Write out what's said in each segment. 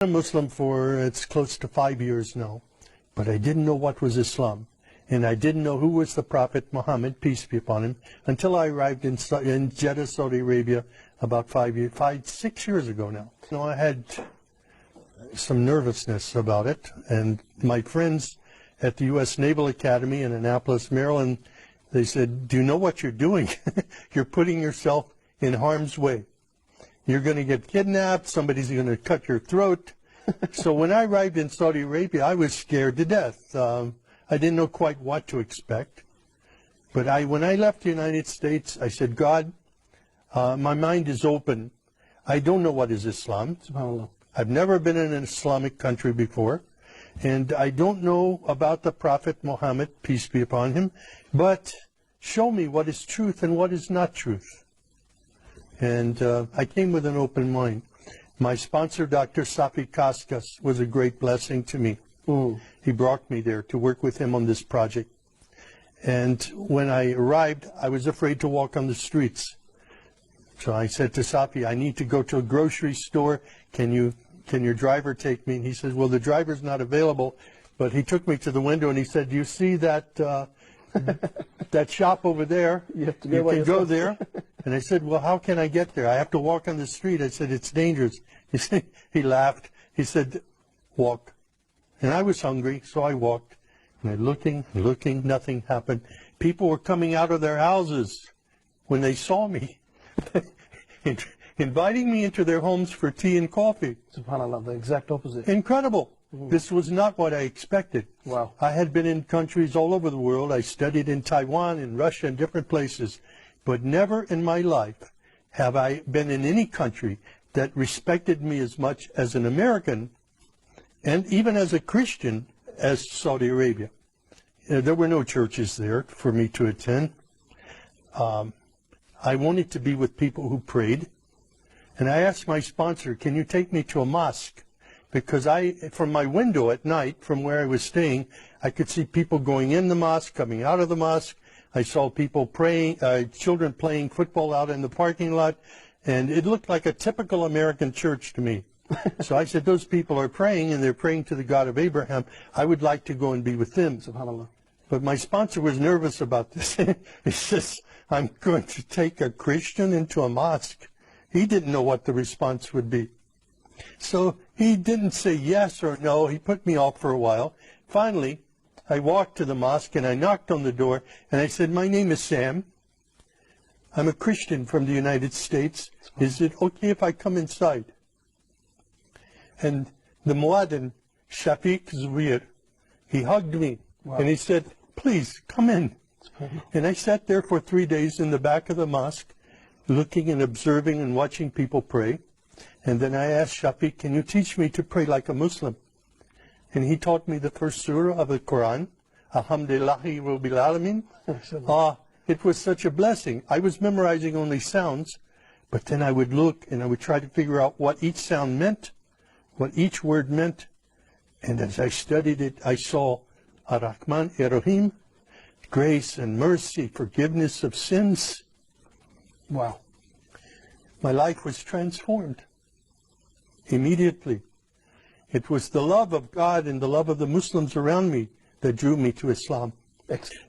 I'm a Muslim for it's close to 5 years now, but I didn't know what was Islam, and I didn't know who was the Prophet Muhammad, peace be upon him, until I arrived in Jeddah, Saudi Arabia, about 6 years ago now. You know, I had some nervousness about it, and my friends at the U.S. Naval Academy in Annapolis, Maryland, they said, "Do you know what you're doing? You're putting yourself in harm's way. You're going to get kidnapped, somebody's going to cut your throat." So when I arrived in Saudi Arabia, I was scared to death. I didn't know quite what to expect. But when I left the United States, I said, "God, my mind is open. I don't know what is Islam. SubhanAllah. I've never been in an Islamic country before. And I don't know about the Prophet Muhammad, peace be upon him. But show me what is truth and what is not truth." And I came with an open mind. My sponsor, Dr. Safi Kaskas, was a great blessing to me. He brought me there to work with him on this project. And when I arrived, I was afraid to walk on the streets. So I said to Safi, "I need to go to a grocery store. Can your driver take me?" And he says, "Well, the driver's not available." But he took me to the window and he said, "Do you see that that shop over there? You can go there." And I said, "Well, how can I get there? I have to walk on the street." I said, "It's dangerous." He laughed. He said, "Walk." And I was hungry, so I walked. And I'm looking, nothing happened. People were coming out of their houses when they saw me, inviting me into their homes for tea and coffee. SubhanAllah, the exact opposite. Incredible. This was not what I expected. Wow. I had been in countries all over the world. I studied in Taiwan, in Russia, and different places. But never in my life have I been in any country that respected me as much as an American, and even as a Christian, as Saudi Arabia. There were no churches there for me to attend. I wanted to be with people who prayed. And I asked my sponsor, "Can you take me to a mosque?" Because from my window at night, from where I was staying, I could see people going in the mosque, coming out of the mosque. I saw people praying, children playing football out in the parking lot, and it looked like a typical American church to me. So I said, "Those people are praying, and they're praying to the God of Abraham. I would like to go and be with them." SubhanAllah. But my sponsor was nervous about this. He says, "I'm going to take a Christian into a mosque." He didn't know what the response would be. So he didn't say yes or no. He put me off for a while. Finally, I walked to the mosque and I knocked on the door and I said, "My name is Sam. I'm a Christian from the United States. Is it okay if I come inside?" And the Muaddin, Shafiq Zubair, he hugged me. Wow. And he said, "Please, come in." And I sat there for 3 days in the back of the mosque, looking and observing and watching people pray. And then I asked Shafiq, "Can you teach me to pray like a Muslim?" And he taught me the first surah of the Quran, Alhamdulillahi Rabbil Alameen. It was such a blessing. I was memorizing only sounds, but then I would look and I would try to figure out what each sound meant, what each word meant. And as I studied it, I saw Ar-Rahman Ar-Rahim, grace and mercy, forgiveness of sins. Wow. My life was transformed immediately. It was the love of God and the love of the Muslims around me that drew me to Islam.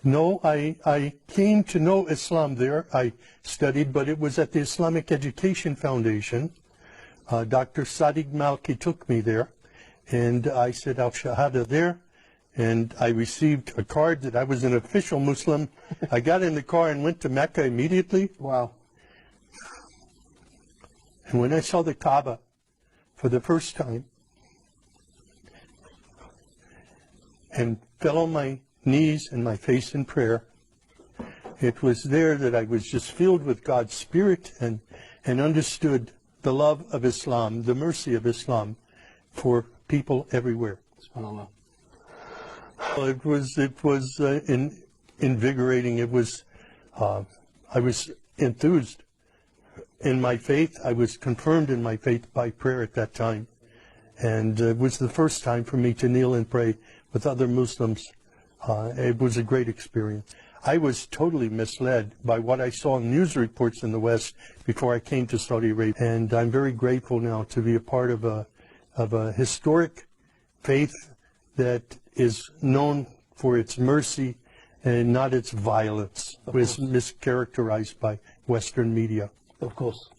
No, I came to know Islam there. I studied, but it was at the Islamic Education Foundation. Dr. Sadiq Malki took me there, and I said Al-Shahada there, and I received a card that I was an official Muslim. I got in the car and went to Mecca immediately. Wow. And when I saw the Kaaba for the first time and fell on my knees and my face in prayer, it was there that I was just filled with God's Spirit and understood the love of Islam, the mercy of Islam for people everywhere. SubhanAllah. It was invigorating. It was I was enthused in my faith. I was confirmed in my faith by prayer at that time, and it was the first time for me to kneel and pray with other Muslims. It was a great experience. I was totally misled by what I saw in news reports in the West before I came to Saudi Arabia. And I'm very grateful now to be a part of of a historic faith that is known for its mercy and not its violence, was mischaracterized by Western media. Of course.